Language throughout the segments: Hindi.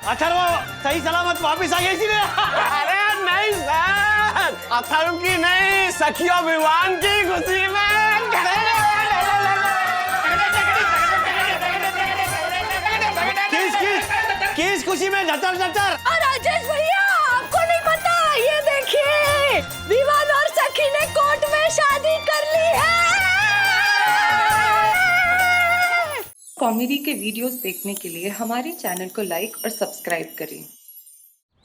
अथर्व सही सलामत वापस आ गया इसीलिए। अरे नहीं सर, अथर्व की नहीं, सखियों विवान की खुशी में। किस खुशी में झटर झटर? राजेश भैया आपको नहीं पता, ये देखिए विवान और सखी ने कोर्ट में शादी कर ली है। कॉमेडी के वीडियोस देखने के लिए हमारे चैनल को लाइक और सब्सक्राइब करें।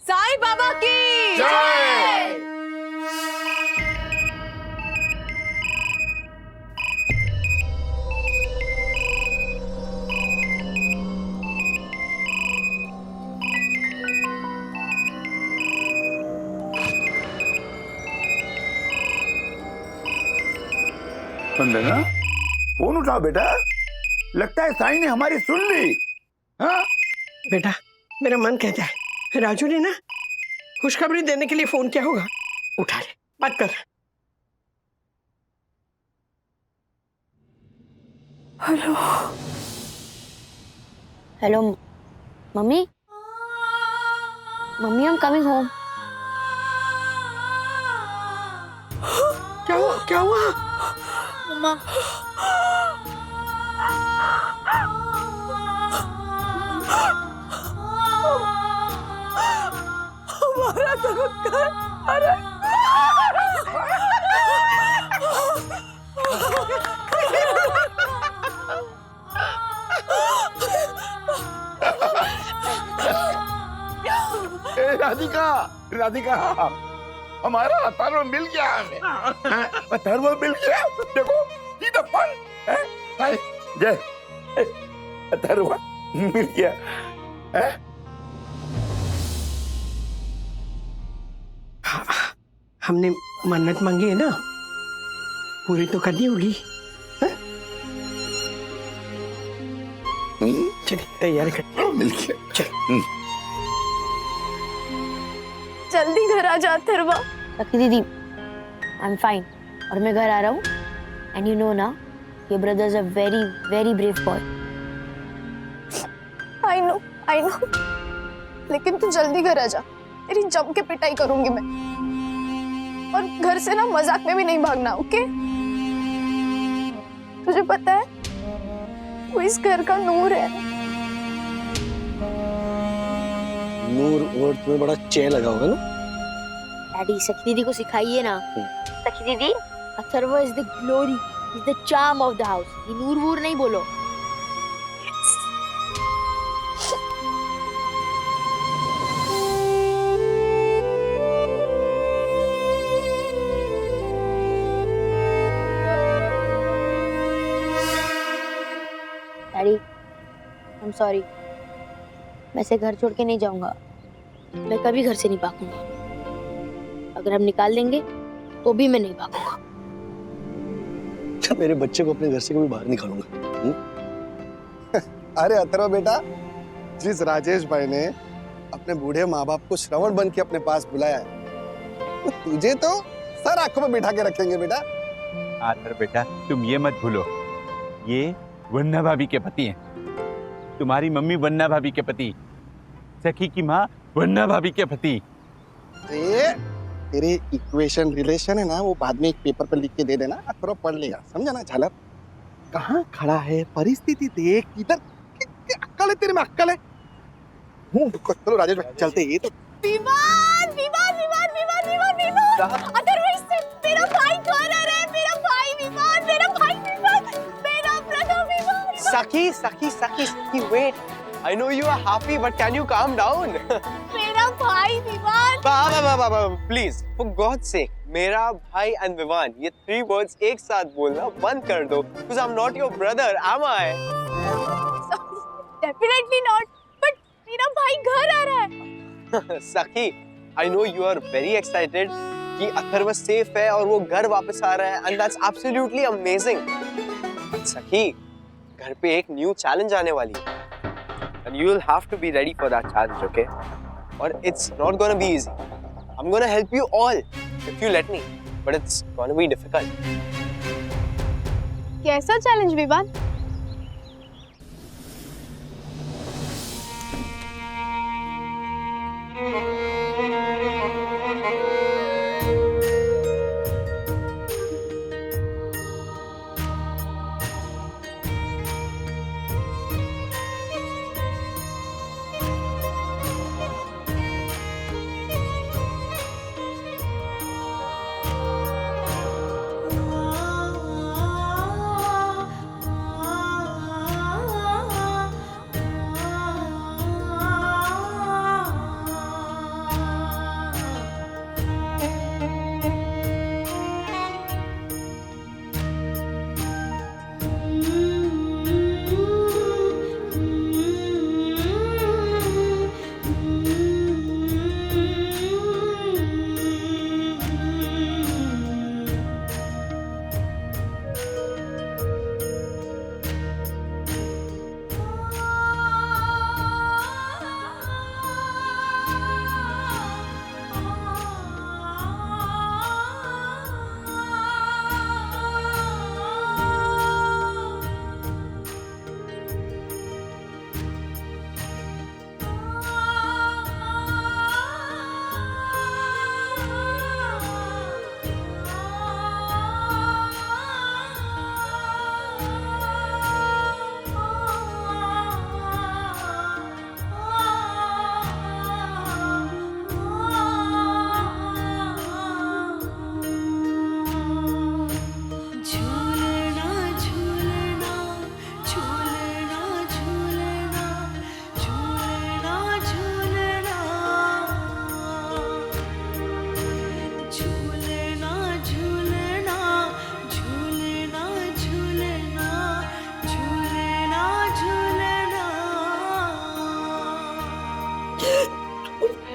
साईं बाबा की जय। वंदना, फोन उठाओ बेटा, लगता है साईं ने हमारी सुन ली। हाँ बेटा, मेरा मन कहता है राजू ने ना खुशखबरी देने के लिए फोन किया होगा। उठा ले, बात कर। Hello hello mummy, mummy I am coming home. क्या हुआ? मम्मा हमारा तो घर, अरे राधिका, राधिका, हमारा अथर्व मिल गया हमें। अथर्व मिल गया, देखो सीधा फल है। जय, अथर्व मिल गया है। हमने मन्नत मांगी है ना, पूरी तो करनी होगी। चलिए तैयारी कर। मिल गया, चल। जल्दी घर आ जा अथर्व। सखी दीदी, आई एम फाइन और मैं घर आ रहा हूँ। एंड यू नो ना, your brother is a very very brave boy. I know, लेकिन तू जल्दी घर आ जा, तेरी जम के पिटाई करूंगी मैं। और घर से ना मजाक में भी नहीं भागना, ओके? तुझे पता है वो इस घर का नूर है। नूर और तुम्हें बड़ा चैन लगा होगा ना। डैडी, सखी दीदी को सिखाइए ना। सखी दीदी, Atharva is the glory, is the charm of the house. ये नूर वूर नहीं बोलो। डैडी, आई एम सॉरी, मैं से घर छोड़ के नहीं जाऊंगा। मैं कभी घर से नहीं भागूंगा। अगर हम निकाल देंगे तो भी मैं नहीं भागूंगा। मेरे बच्चे को अपने घर से कभी बाहर निकालूंगा। अरे अथर्व बेटा, जिस राजेश भाई ने अपने बूढ़े माँ बाप को श्रवण बन के अपने पास बुलाया है, तो तुझे तो सर आंखों में बिठा के रखेंगे बेटा। अथर्व बेटा, तुम ये मत भूलो, ये वन्ना भाभी के पति हैं। तुम्हारी मम्मी वन्ना भाभी के पति, सखी की माँ वन्ना भाभी के पति। तेरे इक्वेशन रिलेशन है ना, वो बाद में एक पेपर पर लिख के दे देना, थोड़ा पढ़ लेगा, समझा ना? झालर कहाँ खड़ा है, परिस्थिति देख, इधर अक्कल है तेरे में, अक्कल है। चलो राजेश भाई चलते। ये तो विवान अथर्व, इससे मेरा भाई कौन है रे? मेरा भाई विवान, मेरा भाई विवान, मेरा ब्रदर विवान। सखी, wait. I know you are happy, but can you calm down? मेरा भाई विवान। बाबा, please, for God's sake, मेरा भाई and विवान, ये 3 words एक साथ बोलना बंद कर दो, because I'm not your brother, am I? Definitely not. But मेरा भाई घर आ रहा है। सखी, I know you are very excited कि अथर्व सेफ है और वो घर वापस आ रहा है, and that's absolutely amazing. सखी, घर पे एक न्यू चैलेंज आने वाली है, and you will have to be ready for that challenge, okay? और it's not gonna be easy. I'm gonna help you all if you let me, but it's gonna be difficult. कैसा चैलेंज विवान?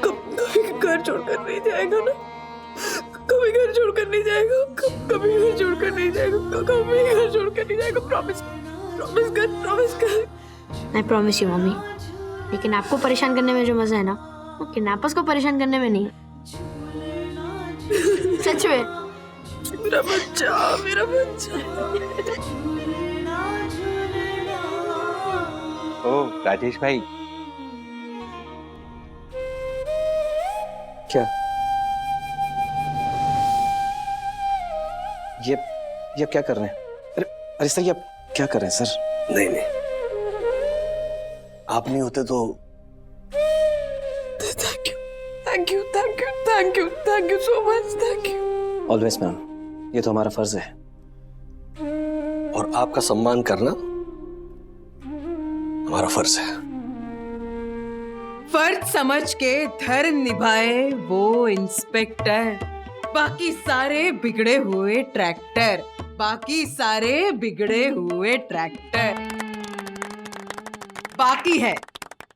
कभी घर छोड़कर नहीं जाएगा ना? कभी घर छोड़कर नहीं जाएगा? कभी घर छोड़कर नहीं जाएगा? कभी घर छोड़कर नहीं जाएगा? प्रॉमिस प्रॉमिस कर। I promise you mummy. लेकिन आपको परेशान करने में जो मजा है ना, वो किडनैपर्स को परेशान करने में नहीं है। सच में। मेरा बच्चा। ओ राजेश भाई, क्या ये आप क्या कर रहे हैं? अरे सर, ये आप क्या कर रहे हैं सर? नहीं, आप नहीं होते तो thank you so much, thank you. Always ma'am, ये तो हमारा फर्ज है। और आपका सम्मान करना हमारा फर्ज है। फर्ज समझ के धर्म निभाए वो इंस्पेक्टर, बाकी सारे बिगड़े हुए ट्रैक्टर, बाकी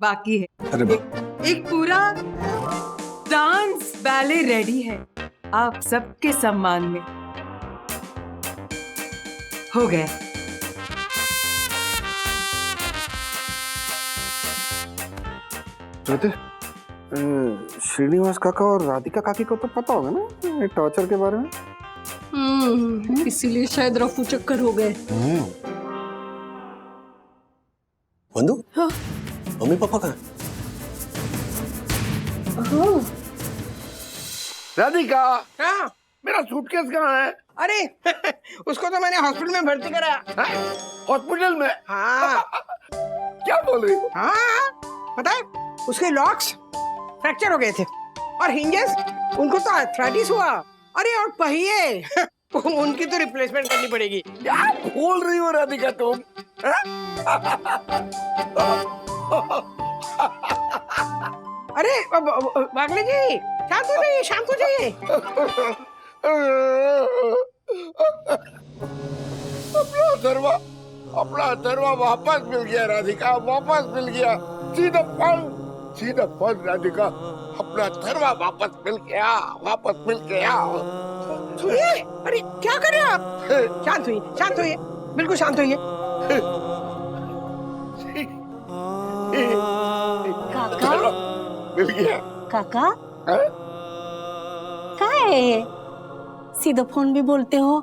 बाकी है अरे एक पूरा डांस बैले रेडी है आप सबके सम्मान में। हो गए। श्रीनिवास काका और राधिका काकी को तो पता होगा ना टॉर्चर के बारे में? इसीलिए शायद रफू चक्कर हो गए। बंधु, हाँ? मम्मी पापा कहाँ? राधिका, हाँ? मेरा सूटकेस कहाँ है? अरे उसको तो मैंने हॉस्पिटल में भर्ती कराया। हॉस्पिटल में? हाँ। क्या बोल रही? हाँ, पता है उसके लॉक्स फ्रैक्चर हो गए थे और हिंजेस, उनको तो आर्थराइटिस हुआ। अरे और पहिए उनकी तो रिप्लेसमेंट करनी पड़ेगी। क्या बोल रही हो राधिका तुम? अरे बागले जी, शांत हो जाइए। अपना दरवा वापस मिल गया राधिका, वापस मिल गया। सीधा फल राधिका, अपना दरवा वापस मिल गया। सुनिए, अरे क्या कर रहे हैं आप? शांत होइए, बिल्कुल शांत होइए। काका, मिल गया। काका क्या है? सीधा फोन भी बोलते हो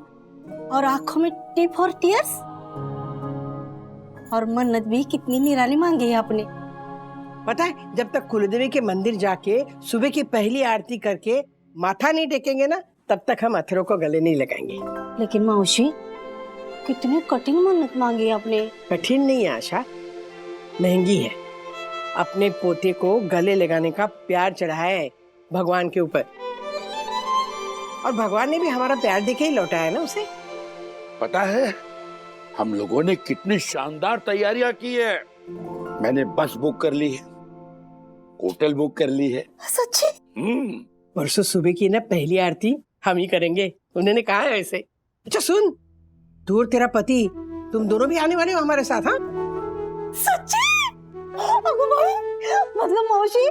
और आंखों में टिप और टीयर्स, और मन्नत भी कितनी निराली मांगी है आपने। पता है, जब तक कुलदेवी के मंदिर जाके सुबह की पहली आरती करके माथा नहीं टेकेंगे ना, तब तक हम अथरों को गले नहीं लगाएंगे। लेकिन मौसी, कितनी कठिन मन्नत मांगी है आपने। कठिन नहीं है आशा, महंगी है। अपने पोते को गले लगाने का प्यार चढ़ाया है भगवान के ऊपर, और भगवान ने भी हमारा प्यार देके ही लौटाया ना उसे। पता है हम लोगों ने कितनी शानदार तैयारियां की है। मैंने बस बुक कर ली है, होटल बुक कर ली है। सच्ची? परसों सुबह की ना पहली आरती हम ही करेंगे, उन्होंने कहा है ऐसे। अच्छा सुन, दूर तेरा पति, तुम दोनों भी आने वाले हो हमारे साथ? हाँ सच्ची? मतलब मौसी,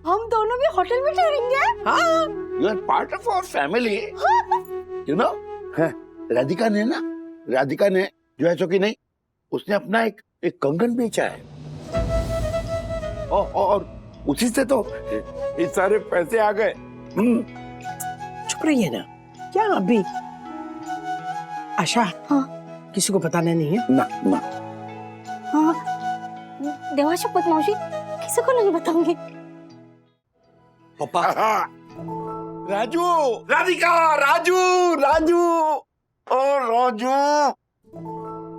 हम दोनों भी होटल में ठहरेंगे? हाँ। You are part of our family. You know? Radhika ने जो है सो कि नहीं, उसने अपना एक कंगन बेचा है, और उसी से तो ये सारे पैसे आ गए। चुप रहिए ना, क्या अभी? आशा, हाँ? किसी को बताना नहीं है ना। हाँ, देवा शपथ मौसी, किसी को नहीं बताऊंगी। पापा, राधिका, राजू,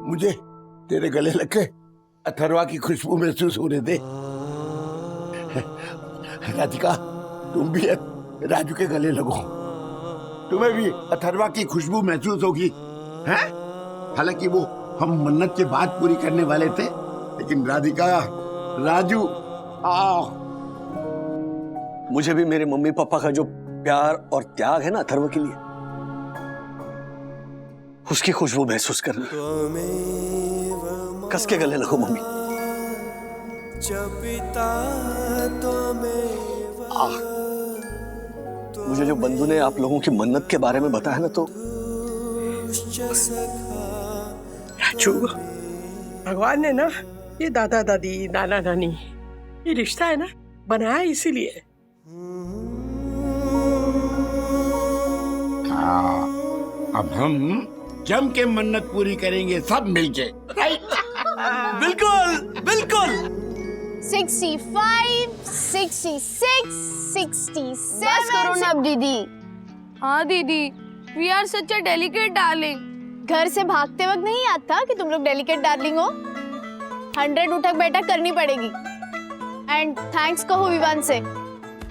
मुझे तेरे गले लग के अथर्वा की खुशबू महसूस होने दे। राधिका, तुम भी राजू के गले लगो, तुम्हें भी अथर्वा की खुशबू महसूस होगी। हैं? हालांकि वो हम मन्नत के बाद पूरी करने वाले थे, लेकिन राधिका, राजू, मुझे भी मेरे मम्मी पापा का जो प्यार और त्याग है ना अथर्व के लिए, उसकी खुशबू महसूस करना। कस के गले लगो मम्मी। मुझे जो बंधु ने आप लोगों की मन्नत के बारे में बताया ना, तो राजू, भगवान ने ना ये दादा दादी नाना नानी ये रिश्ता है ना बनाया इसीलिए। हाँ, अब हम जम के मन्नत पूरी करेंगे सब मिलके। बिल्कुल बिल्कुल। 65, 66, 67। बस करो ना अब दीदी। हाँ दीदी, we are such a delicate darling. घर से भागते वक्त नहीं याद था कि तुम लोग डेलिकेट डार्लिंग हो। 100 उठक बैठक करनी पड़ेगी। एंड थैंक्स कहो विवान से,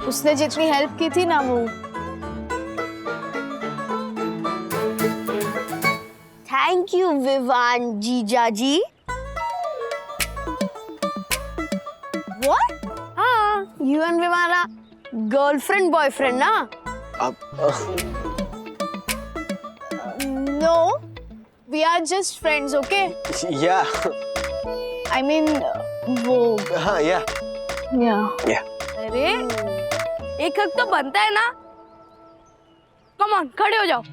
उसने जितनी हेल्प की थी ना वो। थैंक यू विवान जीजा जी। What? हाँ, you and Viviana girlfriend boyfriend ना? अब No, we are just friends, okay? या I mean, वो हाँ या अरे एक हक तो बनता है ना। कम ऑन, खड़े हो जाओ।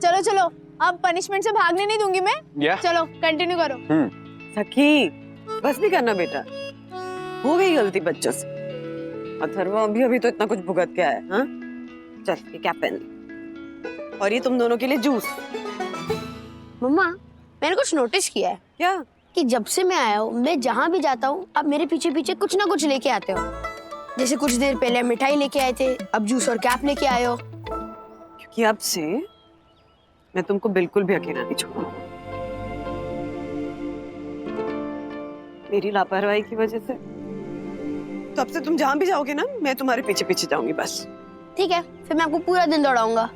चलो चलो, अब पनिशमेंट से भागने नहीं दूंगी मैं। चलो कंटिन्यू करो। सखी, बस नहीं करना बेटा, हो गई गलती बच्चों से। अथर्वा अभी अभी तो इतना कुछ भुगत के आया। हाँ, चल ये क्या पहन ली, और ये तुम दोनों के लिए जूस। मम्मा, मैंने कुछ नोटिस किया है। क्या? कि जब से मैं आया हूँ, मैं जहाँ भी जाता हूँ, अब मेरे पीछे पीछे कुछ ना कुछ लेके आते हो। जैसे कुछ देर पहले मिठाई लेके आए थे, अब जूस और कैप लेके आए हो। क्योंकि अब से मैं तुमको बिल्कुल भी अकेला नहीं छोड़ूंगा। मेरी लापरवाही की वजह से तो अब से तुम जहां भी जाओगे ना, मैं तुम्हारे पीछे पीछे जाऊंगी बस। ठीक है, फिर मैं आपको पूरा दिन दौड़ाऊंगा।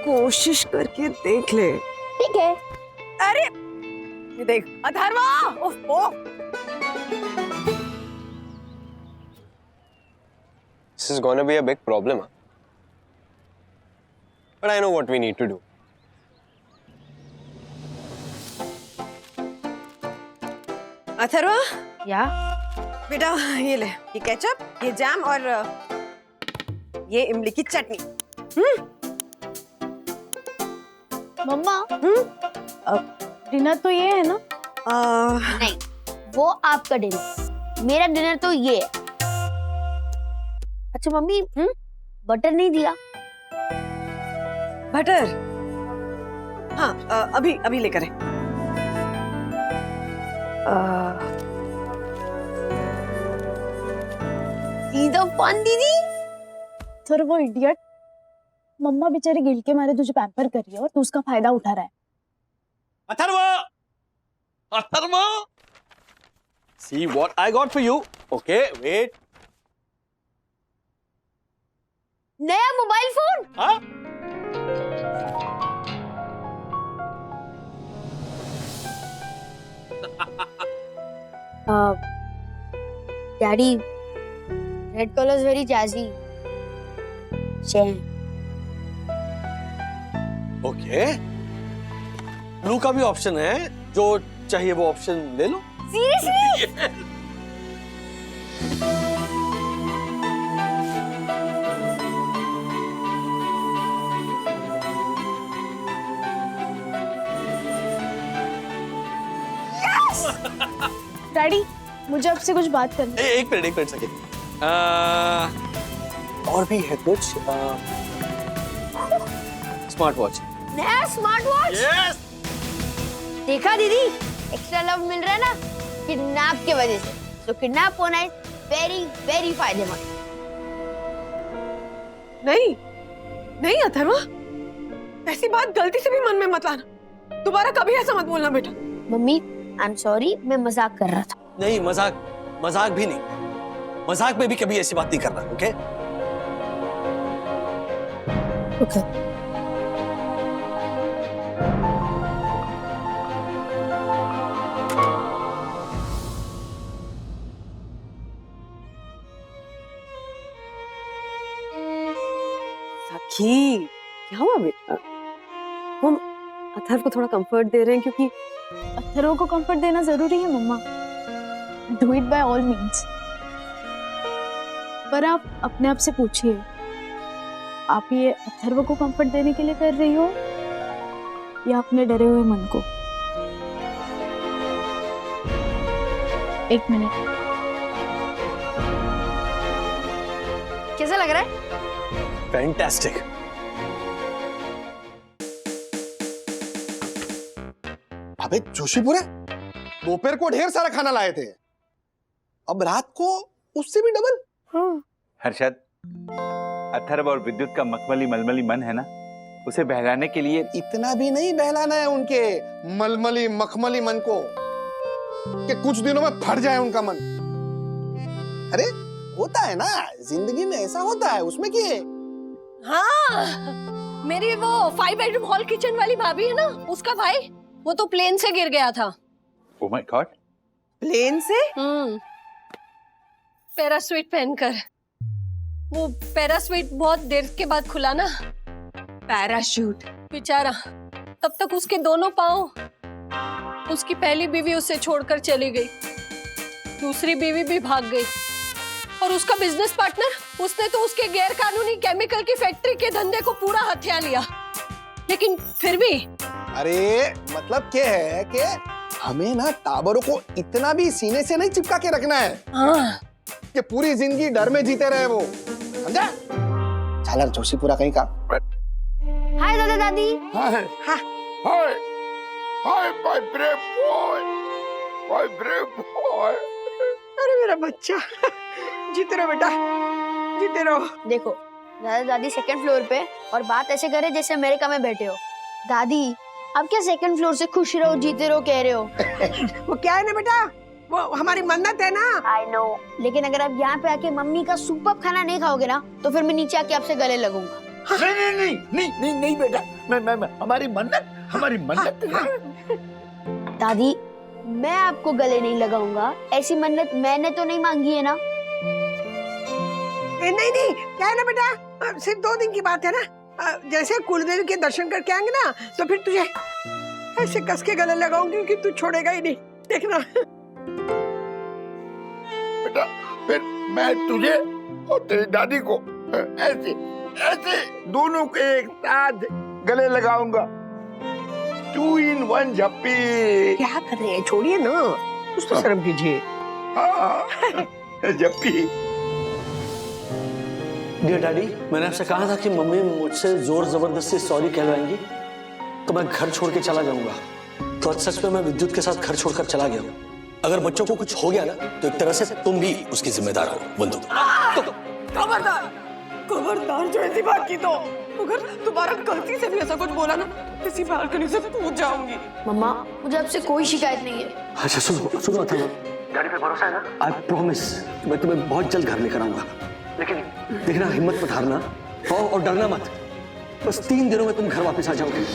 कोशिश करके देख ले। ठीक है। अरे ये देख अथर्वा, ओह This is gonna be a big problem, huh? But I know what we need to do. Atharva, या बेटा ये ले, ये केचप, ये जैम और ये इमली की चटनी। मम्मा, डिनर तो ये है ना? नहीं, वो आपका डिनर, मेरा डिनर तो ये है। अच्छा मम्मी, बटर नहीं दिया? बटर? हाँ, अभी अभी लेकर है। सीधा फन दीदी। सर वो इडियट, मम्मा बेचारी गिल्ट के मारे तुझे पैम्पर कर रही है और तू उसका फायदा उठा रहा है। Atharva, Atharva, see what I got for you. Okay, wait. नया मोबाइल फोन? हाँ? Daddy, red colour is very jazzy. Okay, blue का भी ऑप्शन है, जो चाहिए वो ऑप्शन ले लो। सीरियसली? डैडी, मुझे आपसे कुछ बात करनी है। एक मिनट सके। और भी है कुछ। Smart watch. नया स्मार्ट वॉच? यस। देखा दीदी, एक्स्ट्रा लव मिल रहा है ना किडनैप की वजह से। तो किडनैप होना है वेरी वेरी फायदेमंद। नहीं नहीं अथर्वा, ऐसी बात गलती से भी मन में मत लाना। दोबारा कभी ऐसा मत बोलना बेटा। मम्मी आई एम सॉरी, मैं मजाक कर रहा था। नहीं, मजाक भी नहीं, मजाक में भी कभी ऐसी बात नहीं करना। Okay okay. सखी, क्या हुआ बेटा? हम अथर्व को थोड़ा कंफर्ट दे रहे हैं क्योंकि अथर्व को कंफर्ट देना जरूरी है mamma. Do it by all means. पर आप अपने आप से पूछिए, आप ये अथर्व को कंफर्ट देने के लिए कर रही हो या अपने डरे हुए मन को? एक मिनट, कैसा लग रहा है? फैंटास्टिक। अबे जोशीपुरे, दोपहर को ढेर सारा खाना लाए थे, अब रात को उससे भी डबल। हर्षद, अथर्व और विद्युत का मखमली मलमली मन है ना, उसे बहलाने के लिए इतना भी नहीं बहलाना है उनके मलमली मखमली मन को कि कुछ दिनों में फट जाए उनका मन। अरे होता है ना, जिंदगी में ऐसा होता है, उसमें क्या है? हाँ, मेरी वो 5 बेडरूम हॉल किचन वाली भाभी है ना, उसका भाई वो तो प्लेन से गिर गया था। Oh my God. प्लेन से? पैराशूट पहनकर। वो पैराशूट बहुत देर के बाद खुला ना, पैराशूट बेचारा, तब तक उसके दोनों पांव, उसकी पहली बीवी उसे छोड़कर चली गई, दूसरी बीवी भी भाग गई, और उसका बिजनेस पार्टनर, उसने तो उसके गैर कानूनी केमिकल की फैक्ट्री के धंधे को पूरा हथिया लिया। लेकिन फिर भी, अरे मतलब क्या है कि हमें ना टाबरों को इतना भी सीने से नहीं चिपका के रखना है। हाँ, कि पूरी जिंदगी डर में जीते रहे वो, समझा? झालर जोशीपुरा कहीं का। हाय दादा दादी। Hi hi hi hi my brave boy, my brave boy. अरे मेरा बच्चा, जीते रहो बेटा, जीते रहो। देखो दादा दादी सेकंड फ्लोर पे और बात ऐसे करे जैसे अमेरिका में बैठे हो। दादी अब क्या सेकंड फ्लोर से खुश रहो जीते रहो कह रहे हो? वो क्या है ना बेटा, वो हमारी मन्नत है ना। आई नो, लेकिन अगर आप यहाँ पे आके मम्मी का सुपर खाना नहीं खाओगे ना, तो फिर मैं नीचे आके आपसे गले लगूंगा। नहीं नहीं नहीं नहीं नहीं नहीं बेटा, मैं हमारी मन्नत है। दादी मैं आपको गले नहीं लगाऊंगा, ऐसी मन्नत मैंने तो नहीं मांगी है ना। नहीं नहीं, क्या है ना बेटा, सिर्फ 2 दिन की बात है ना। जैसे कुलदेवी के दर्शन करके आएंगे ना, तो फिर तुझे ऐसे कस के गले लगाऊंगी कि तू छोड़ेगा ही नहीं, देखना। बेटा फिर मैं तुझे और तेरी दादी को ऐसे ऐसे दोनों के एक साथ गले लगाऊंगा। 2 in 1 जप्पी। क्या कर रहे हैं, छोड़िए ना, कुछ तो शर्म कीजिए। हाँ जप्पी। डियर डैडी, मैंने आपसे कहा था कि मम्मी मुझसे जोर जबरदस्ती सॉरी कहलवाएंगी तो मैं घर छोड़ के चला जाऊंगा। तो आज सच में मैं विद्युत के साथ घर छोड़कर चला गया हूँ। अगर बच्चों को कुछ हो गया ना, तो एक तरह से तुम भी उसकी जिम्मेदार हो बंधु। खबरदार, खबरदार जो ऐसी बात की तो अगर दोबारा गलती से भी ऐसा कुछ बोला ना, किसी बालकनी से कूद जाऊंगी। मम्मा मुझे आपसे कोई शिकायत नहीं है। अच्छा सुनो था, डैडी पे भरोसा है ना? आई प्रॉमिस मैं तुम्हें बहुत जल्द घर लेकर आऊंगा। लेकिन देखना, हिम्मत मत हारना और डरना मत। बस 3 दिनों में तुम घर वापस आ जाओगे।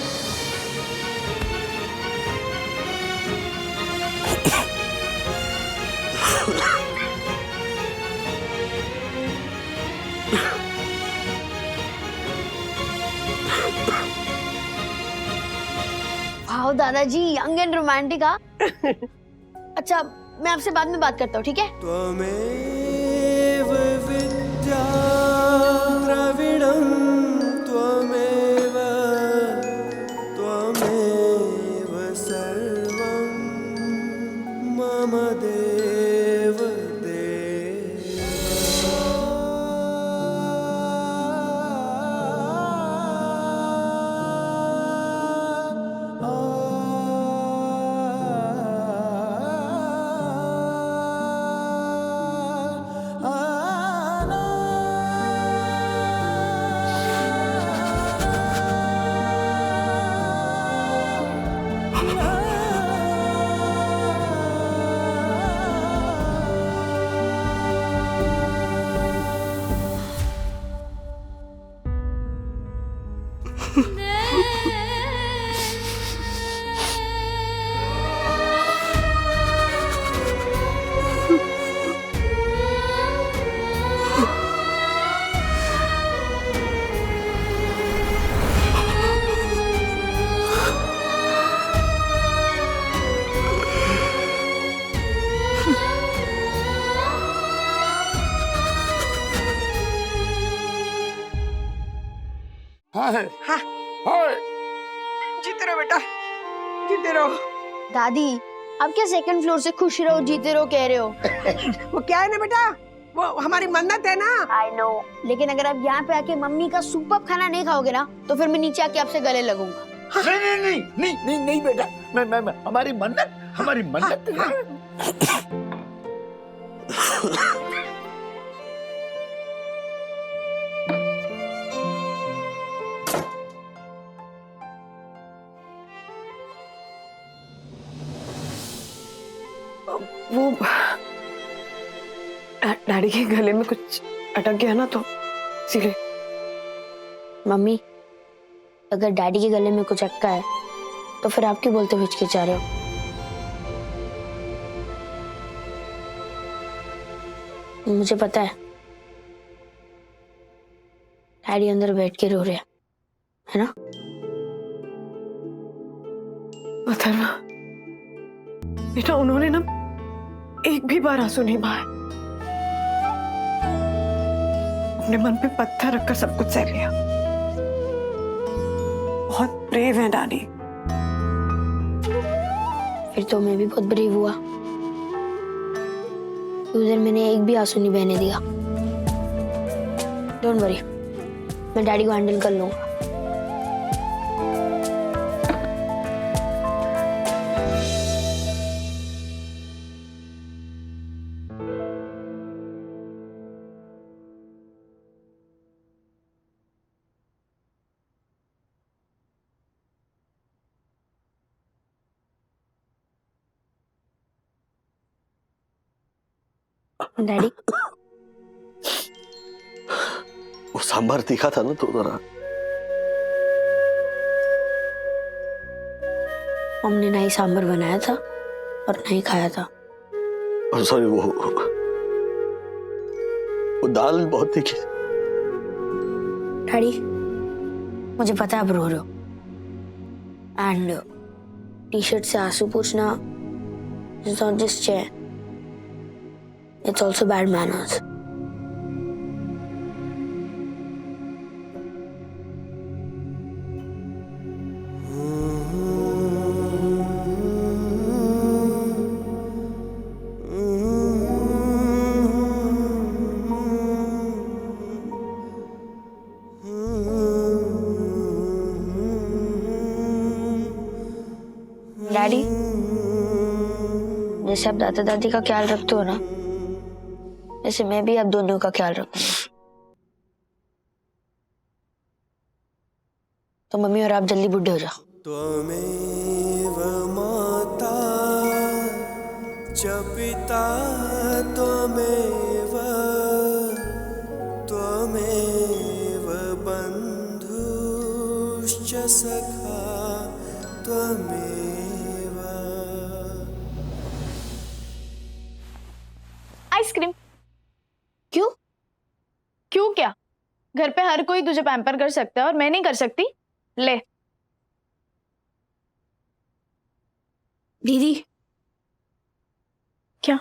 वाह दादाजी, यंग एंड रोमांटिक। अच्छा मैं आपसे बाद में बात करता हूँ, ठीक है? त्वमेव विद्या द्रविणं त्वमेव सर्वं मम देव हाय हाँ हाय। जीते रहो बेटा, जीते रहो। दादी अब क्या सेकंड फ्लोर से खुश रहो जीते रहो कह रहे हो? वो क्या है ना बेटा, वो हमारी मन्नत है ना। आई नो, लेकिन अगर आप यहाँ पे आके मम्मी का सुपर खाना नहीं खाओगे ना तो फिर मैं नीचे आके आपसे गले लगूंगा। नहीं नहीं नहीं नहीं नहीं नहीं बेटा, मैं हमारी मन्नत है। वो डैडी के गले में कुछ अटक गया ना तो इसीलिए। मम्मी अगर डैडी के गले में कुछ अटका है तो फिर आप क्यों बोलते हुए हिचकिचा रहे हो? मुझे पता है डैडी अंदर बैठ के रो रहे हैं, है ना? अथर्वा बेटा, उन्होंने ना एक भी बार आंसू नहीं बहाए, अपने मन पे पत्थर रखकर सब कुछ सह लिया। बहुत ब्रेव है डैडी। फिर तो मैं भी बहुत ब्रेव हुआ, उधर मैंने एक भी आंसू नहीं बहने दिया। डोंट वरी, मैं डैडी को हैंडल कर लूंगा। डैडी वो सांभर तीखा था ना तो जरा। हमने ना ही सांभर बनाया था और ना ही खाया था। सॉरी, वो दाल बहुत तीखी। डैडी मुझे पता है आप रो रहे हो, एंड टी शर्ट से आंसू पूछना is not just chair, it's also bad manners. Daddy जैसे आप दादा दादी का ख्याल रखते हो ना, ऐसे मैं भी आप दोनों का ख्याल रखूंगा। तो मम्मी और आप जल्दी बुढ़े हो जाओ। त्वमेव माता च पिता त्वमेव त्वमेव बन्धुश्च सखा त्वमेव। आइसक्रीम। क्यों? क्यों क्या? घर पे हर कोई तुझे पैम्पर कर सकता है और मैं नहीं कर सकती? ले। दीदी क्या?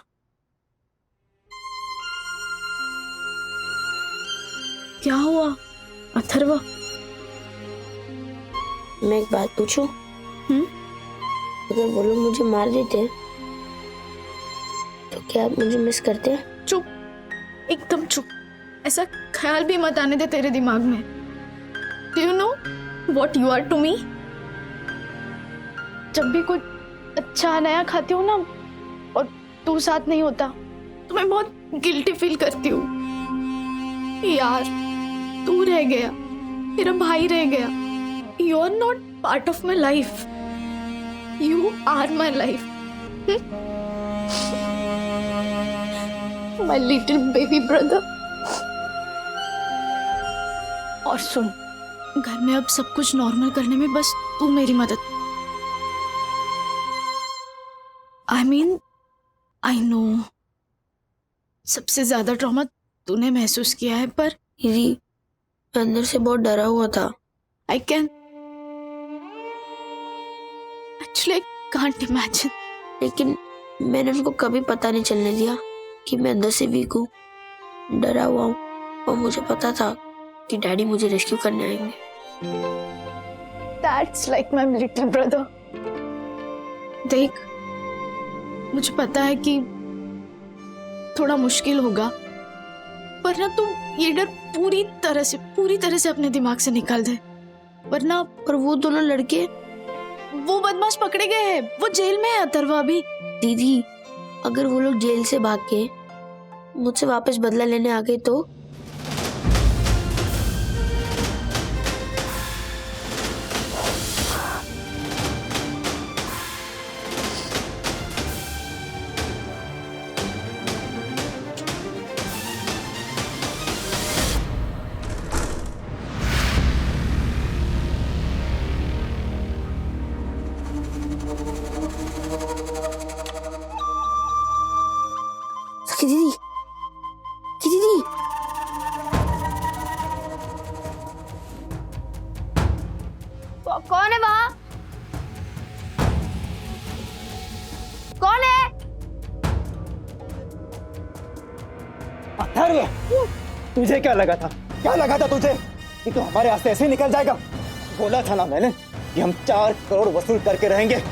क्या हुआ अथर्वा? मैं एक बात पूछूं? अगर वो लोग मुझे मार देते तो क्या आप मुझे मिस करते हैं? चुप, एकदम चुप। ऐसा ख्याल भी मत आने दे तेरे दिमाग में। Do you know what you are to me? जब भी कुछ अच्छा नया खाती हूँ ना और तू साथ नहीं होता तो मैं बहुत गिल्टी फील करती हूँ। यार तू रह गया, मेरा भाई रह गया। You are not part of my life. You are my life. My little baby brother. और सुन, घर में अब सब कुछ नॉर्मल करने में बस तू मेरी मदद। I mean, I know सबसे ज्यादा ट्रॉमा तूने महसूस किया है, पर दीदी मैं अंदर से बहुत डरा हुआ था। I can actually I can't imagine. लेकिन मैंने उनको कभी पता नहीं चलने दिया कि मैं अंदर से वीक हूँ, डरा हुआ हूँ, और मुझे पता था कि डैडी मुझे रेस्क्यू करने आएंगे। That's like my little brother. देख, मुझे पता है कि थोड़ा मुश्किल होगा, पर ना तुम ये डर पूरी तरह से अपने दिमाग से निकाल दे, वरना। पर वो दोनों लड़के, वो बदमाश पकड़े गए हैं, वो जेल में है अथर्वा अभी। दीदी, अगर वो लोग जेल से भाग के मुझसे वापस बदला लेने आ गए तो? दीदी, दीदी, कौन है वहाँ? कौन है? अथर्व, तुझे क्या लगा था? क्या लगा था तुझे कि तू हमारे रास्ते ऐसे ही निकल जाएगा? बोला था ना मैंने कि हम 4 करोड़ वसूल करके रहेंगे।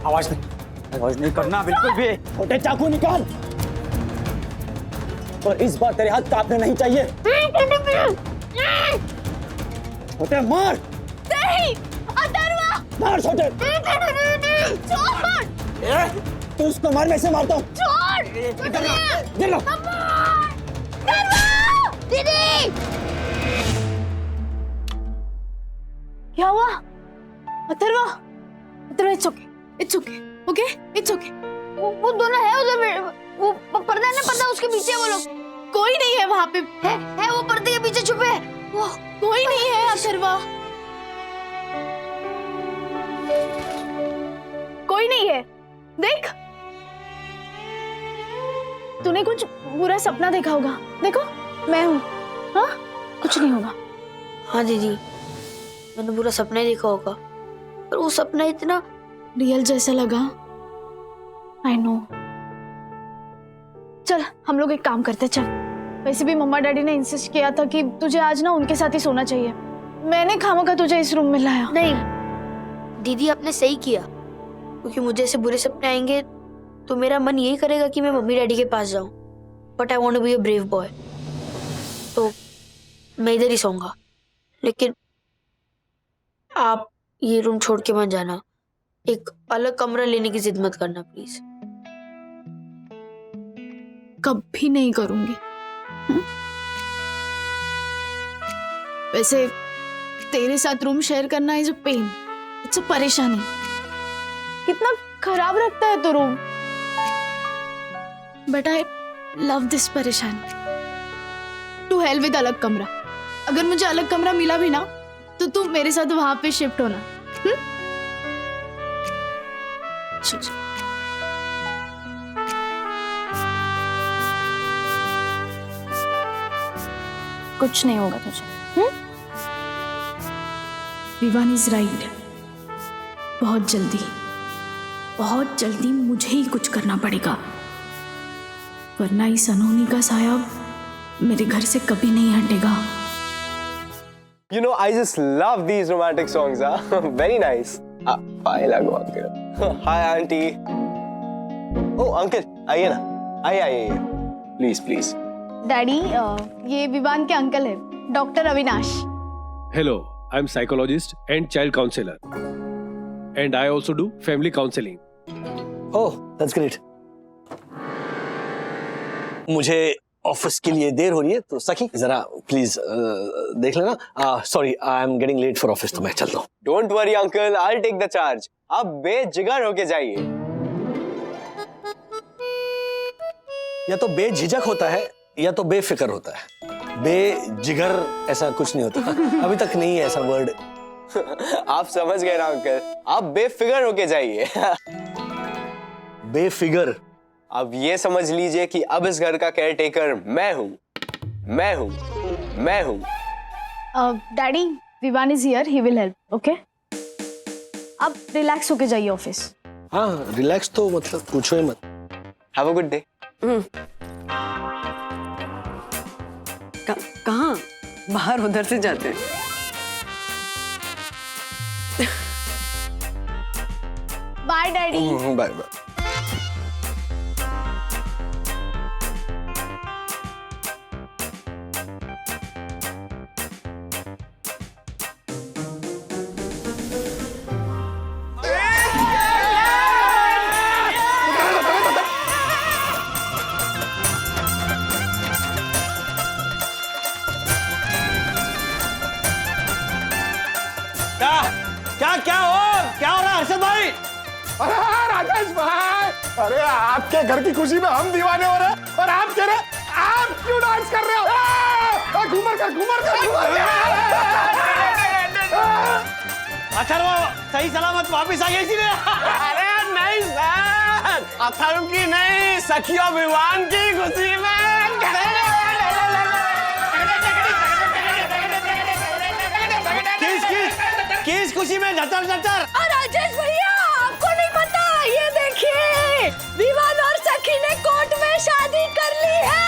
आवाज नहीं करना बिल्कुल भी। छोटे चाकू निकाल, और इस बार तेरे हाथ कांपने नहीं चाहिए। छोटे मार। नहीं, अथर्वा। मार छोटे। छोड़। तू उसको मार, मैं इसे मारता हूँ। छोड़। दीदी, क्या हुआ? Atharva, it's okay, it's okay, okay, it's okay. वो दोनों है उधर, वो पर्दा है ना, पर्दा उसके पीछे वो लोग। कोई नहीं है वहाँ पे। है वो पर्दे के पीछे छुपे है। वो कोई नहीं है अथर्वा, कोई नहीं है। देख, तूने कुछ बुरा सपना देखा होगा। देखो, मैं हूँ। हाँ, कुछ नहीं होगा। हाँ दीदी, मैंने बुरा सपना ही देखा होगा, पर वो सपना इतना रियल जैसा लगा। I know. चल, हम लोग एक काम करते, चल। वैसे भी मम्मा डैडी ने इंसिस्ट किया था कि तुझे आज ना उनके साथ ही सोना चाहिए। मैंने खामखा तुझे इस रूम में लाया। नहीं दीदी, आपने सही किया, क्योंकि मुझे ऐसे बुरे सपने आएंगे तो मेरा मन यही करेगा कि मैं मम्मी डैडी के पास जाऊं। But I want to be a brave boy, तो मैं इधर ही सोऊंगा। लेकिन आप ये रूम छोड़ के मत जाना। एक अलग कमरा लेने की जिद मत करना प्लीज। कभी नहीं करूंगी। वैसे तेरे साथ रूम शेयर करना is a pain, it's a परेशानी। कितना खराब रखता है तो room, but I love this परेशानी। टू हेल विद अलग कमरा। अगर मुझे अलग कमरा मिला भी ना, तो तुम मेरे साथ वहां पे शिफ्ट होना। कुछ नहीं होगा तुझे। Vivaan is right. बहुत जल्दी मुझे ही कुछ करना पड़ेगा, वरना इस अनहोनी का साया मेरे घर से कभी नहीं हटेगा। You know, I just love these romantic songs, huh? Very nice. Bye, Lago uncle. Hi, auntie. Oh, uncle, आइए ना, आइए, please, please. डैडी, ये विवान के अंकल है, doctor Avinash. Hello, I'm psychologist and child counselor, and I also do family counseling. Oh, that's great. मुझे ऑफिस के लिए देर हो रही है, तो सखी जरा प्लीज देख लेना। Sorry, I am getting late for office, तो मैं चलता हूँ। Don't worry, uncle. I'll take the charge. आप बेझिझक होके जाइए। या तो बेझिझक होता है या तो बेफिक्र होता है। बेजिगर ऐसा कुछ नहीं होता। अभी तक नहीं है ऐसा वर्ड। आप समझ गए ना अंकल, आप बेफिक्र होके जाइए। बेफिगर। अब ये समझ लीजिए कि अब इस घर का केयर टेकर मैं हूँ। Daddy, Vivaan is here, he will help. Okay, अब रिलैक्स होके जाइए ऑफिस। हाँ, रिलैक्स तो मतलब पूछो ही मत। Have a good day. कहाँ? बाहर उधर से जाते हैं। Bye daddy. Bye bye. क्या हो रहा है हर्षद भाई? अरे राजेश भाई, अरे आपके घर की खुशी में हम दीवाने हो रहे और आप कह रहे आप क्यों डांस कर रहे हो? घूमर कर। अथर्व सही सलामत वापस आ गई इसीलिए। अरे नहीं सर, अथर्व की नहीं, सखियों विवान की खुशी में। किस खुशी में झटर? राजेश भैया, आपको नहीं पता? ये देखिए, विवान और सखी ने कोर्ट में शादी कर ली है।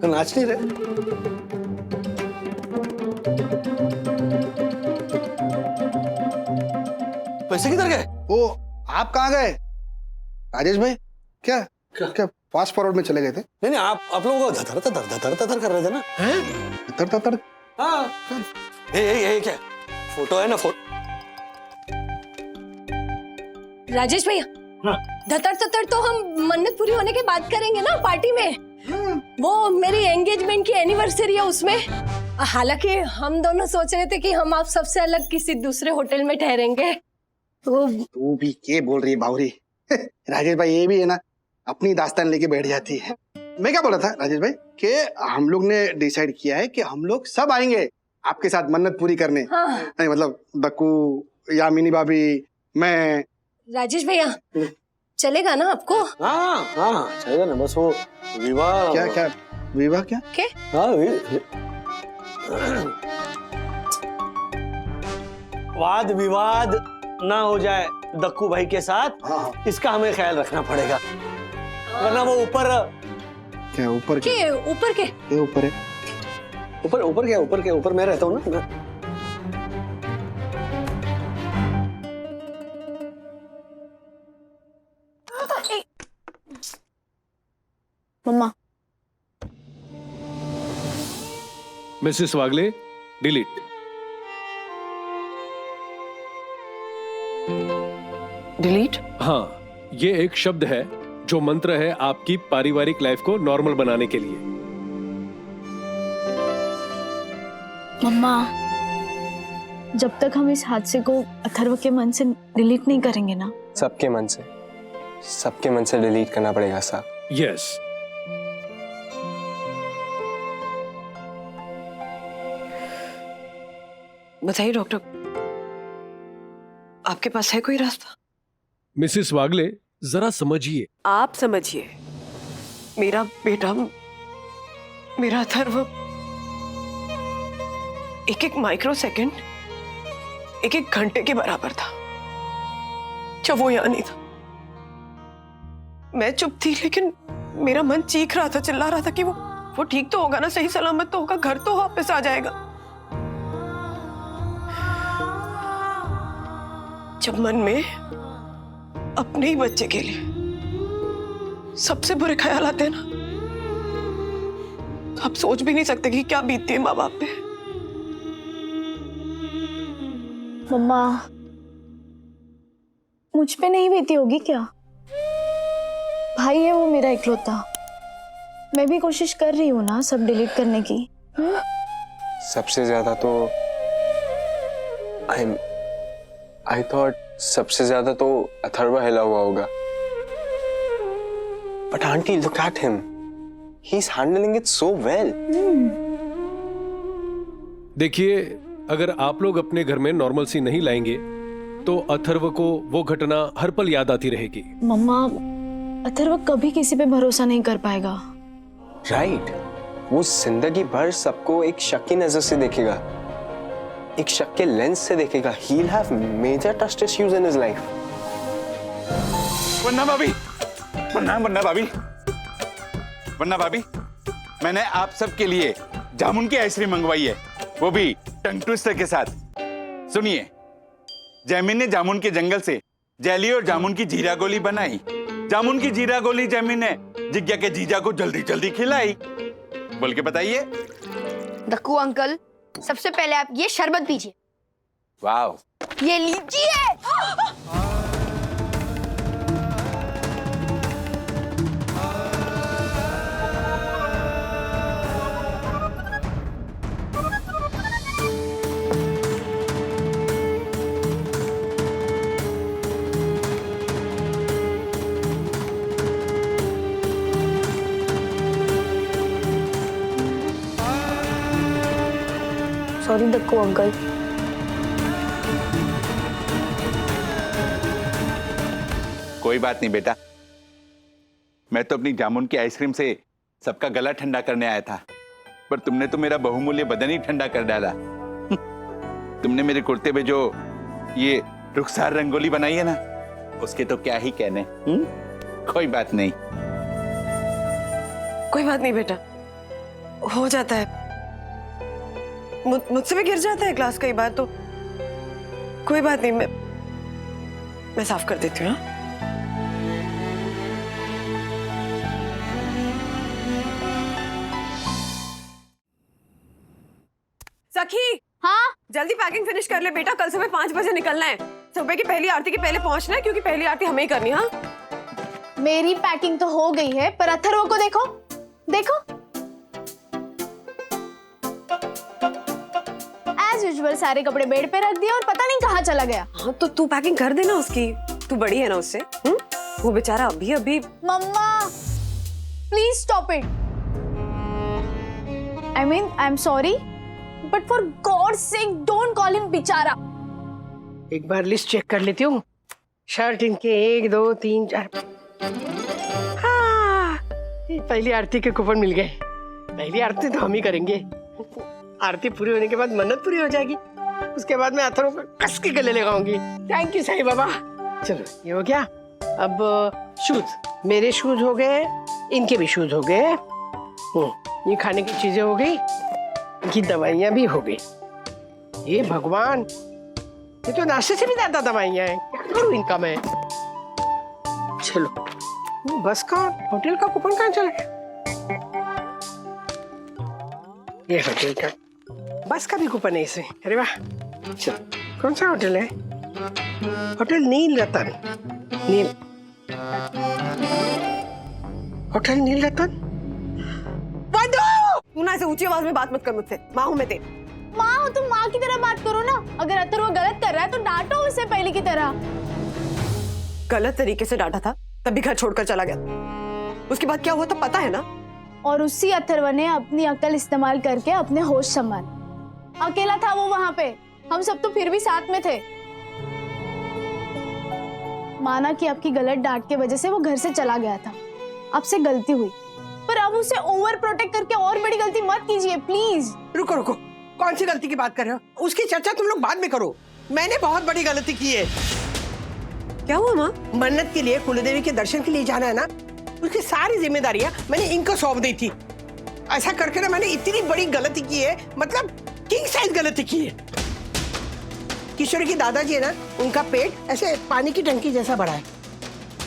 तो नाच नहीं रहे? पैसे किधर गए? ओ, आप कहाँ गए राजेश भाई? क्या फास्ट फॉरवर्ड में चले गए थे? नहीं, आप लोगों को धतर कर रहे थे ना? हैं? धतर? हाँ। ये क्या फोटो है ना? राजेश भैया, धतर तो हम मन्नत पूरी होने के बाद करेंगे ना पार्टी में। वो मेरी एंगेजमेंट की एनिवर्सरी है उसमें। हालांकि हम दोनों सोच रहे थे कि हम आप सबसे अलग किसी दूसरे होटल में ठहरेंगे। तू भी क्या बोल रही है बावरी? राजेश भाई ये भी है ना, अपनी दास्तान लेके बैठ जाती है। मैं क्या बोला था राजेश भाई कि हम लोग ने डिसाइड किया है कि हम लोग सब आएंगे आपके साथ मन्नत पूरी करने। हाँ। नहीं मतलब दक्कू, यामिनी भाभी, मैं। राजेश भैया चलेगा ना आपको? हाँ चलेगा ना। बस वो विवाह क्या विवाह क्या? हाँ वाद विवाद ना हो जाए दक्कू भाई के साथ। हाँ। इसका हमें ख्याल रखना पड़ेगा, वरना वो ऊपर ऊपर है। ऊपर मैं रहता हूँ ना। मम्मा। मिसेस वागले, डिलीट। डिलीट? हाँ, ये एक शब्द है जो मंत्र है आपकी पारिवारिक लाइफ को नॉर्मल बनाने के लिए। मम्मा, जब तक हम इस हादसे को अथर्व के मन से डिलीट नहीं करेंगे ना। सबके मन से डिलीट करना पड़ेगा साहब। यस। बताइए डॉक्टर, आपके पास है कोई रास्ता? मिसेस वागले, जरा समझिए। आप समझिए, मेरा बेटा, मेरा अथर्व एक माइक्रो सेकंड, एक घंटे के बराबर था जब वो यहां नहीं था। मैं चुप थी, लेकिन मेरा मन चीख रहा था, चिल्ला रहा था कि वो ठीक तो होगा ना, सही सलामत तो होगा, घर तो वापस आ जाएगा। जब मन में अपने ही बच्चे के लिए सबसे बुरे ख्याल आते हैं ना, तो आप सोच भी नहीं सकते कि क्या बीतती है माँ बाप पे। मम्मा, मुझ पे नहीं बीती होगी क्या? भाई है वो मेरा इकलौता। मैं भी कोशिश कर रही हूँ ना सब डिलीट करने की। सबसे ज्यादा तो आई थॉट सबसे ज्यादा तो अथर्व हिला हुआ होगा। But aunty, look at him, he is handling it so well. देखिए, अगर आप लोग अपने घर में नॉर्मलसी नहीं लाएंगे तो अथर्व को वो घटना हर पल याद आती रहेगी। मम्मा, अथर्व कभी किसी पे भरोसा नहीं कर पाएगा। राइट, वो जिंदगी भर सबको एक शक की नजर से देखेगा, एक शक के लेंस से देखेगा। He'll have major trust issues in his life. वन्ना भाभी, वन्ना भाभी, वन्ना भाभी, मैंने आप सबके लिए जामुन की आइसक्रीम मंगवाई है, वो भी टंग ट्विस्टर के साथ। सुनिए, जैमिन ने जामुन के जंगल से जेली और जामुन की जीरा गोली बनाई। जामुन की जीरा गोली जैमिन ने जिज्ञा के जीजा को जल्दी जल्दी खिलाई। बोल के बताइए। दक्कू अंकल, सबसे पहले आप ये शरबत पीजिए। वाव, ये लीजिए। Sorry Dakku uncle. कोई बात नहीं बेटा, मैं तो अपनी जामुन की आइसक्रीम से सबका गला ठंडा करने आया था, पर तुमने तो मेरा बहुमूल्य बदन ही ठंडा कर डाला। तुमने मेरे कुर्ते पे जो ये रुखसार रंगोली बनाई है ना, उसके तो क्या ही कहने। कोई बात नहीं। कोई बात नहीं बेटा, हो जाता है, मुझसे भी गिर जाता है ग्लास कई बार, तो कोई बात नहीं, मैं साफ कर देती हूँ। सखी, हाँ जल्दी पैकिंग फिनिश कर ले बेटा, कल सुबह 5 बजे निकलना है। सुबह की पहली आरती के पहले पहुंचना है, क्योंकि पहली आरती हमें ही करनी है। हाँ, मेरी पैकिंग तो हो गई है, पर अथर्व को देखो देखो, एज यूजुअल सारे कपड़े बेड पे रख दिए और पता नहीं कहाँ चला गया। हाँ तो तू पैकिंग कर देना उसकी, तू बड़ी है ना उससे। वो बेचारा अभी अभी। Mamma please stop it. I mean I am sorry, but for God sake don't call him बेचारा। एक बार लिस्ट चेक कर लेती हूँ। शर्ट इनके 1 2 3 4। हाँ, पहली आरती के कूपन मिल गए। पहली आरती तो हम ही करेंगे। आरती पूरी होने के बाद मन्नत पूरी हो जाएगी, उसके बाद मैं अथर्व को कस के गले लगाऊंगी। Thank you Sai Baba. चलो ये हो गया। अब शूज, मेरे शूज हो गए, इनके भी शूज हो गए। ये खाने की चीजें हो गई, इनकी दवाइयां भी हो गई। ये भगवान, ये तो नाश्ते से भी ज्यादा दवाइयां हैं, क्या करूं इनका मैं। चलो बस का होटल का कूपन कहाँ चला गया? ये होटल का बस का भी कूपन है इसे। अरे वाह, चलो कौन सा होटल है? होटल नील रतन। होटल नील रतन। तू ना ऐसे ऊंची आवाज में बात मत कर मुझसे, माँ हूं मैं तेरी। माँ हो तो माँ की तरह बात करो ना। अगर अथर्व गलत कर रहा है तो डांटो उसे पहले की तरह। गलत तरीके से डांटा था तभी घर छोड़कर चला गया, उसके बाद क्या हुआ तो पता है ना। और उसी अथर्व ने अपनी अकल इस्तेमाल करके अपने होश संभाल। अकेला था वो वहां पे, हम सब तो फिर भी साथ में थे। माना कि आपकी गलत डांट के वजह से वो घर से चला गया था, आपसे गलती हुई, पर अब उसे ओवर प्रोटेक्ट करके और बड़ी गलती मत कीजिए प्लीज। रुको रुको, कौन सी गलती की बात कर रहे हो? उसकी चर्चा तुम लोग बाद में करो। मैंने बहुत बड़ी गलती की है। क्या हुआ माँ? मन्नत के लिए, कुलदेवी के दर्शन के लिए जाना है ना, उसकी सारी जिम्मेदारियां मैंने इनको सौंप दी थी। ऐसा करके ना मैंने इतनी बड़ी गलती की है, मतलब किंग साइज गलती की है। किशोरी की दादाजी है ना, उनका पेट ऐसे पानी की टंकी जैसा बड़ा है।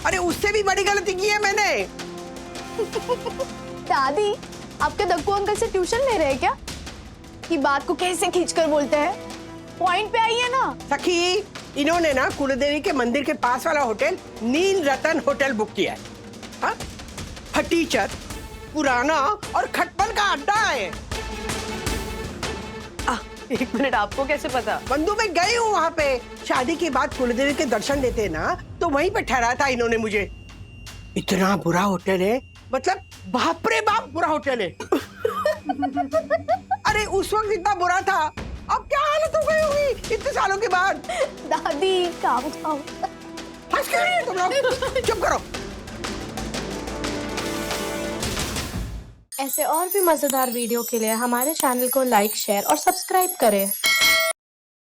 अरे उससे भी बड़ी गलती की है मैंने। दादी, आपके दक्कू अंकल से ट्यूशन ले रहे हैं क्या? कि बात को कैसे खींचकर बोलते हैं, पॉइंट पे आइए ना। सखी, इन्होंने ना कुलदेवी के मंदिर के पास वाला होटल नील रतन होटल बुक किया है। हाँ? फटीचर, पुराना और खटपल का अड्डा है। 1 मिनट, आपको कैसे पता? बंधु में गई हूँ वहाँ पे। शादी के बाद कुलदेवी के दर्शन देते ना, तो वहीं पे ठहराया था इन्होंने मुझे। इतना बुरा होटल है, मतलब बाप रे बाप बुरा होटल है। अरे उस वक्त इतना बुरा था, अब क्या हालत हो गई होगी इतने सालों के बाद। दादी काम खाओ। हंस क्यों रही हो तुम लोग? चुप करो। ऐसे और भी मजेदार वीडियो के लिए हमारे चैनल को लाइक, शेयर और सब्सक्राइब करें।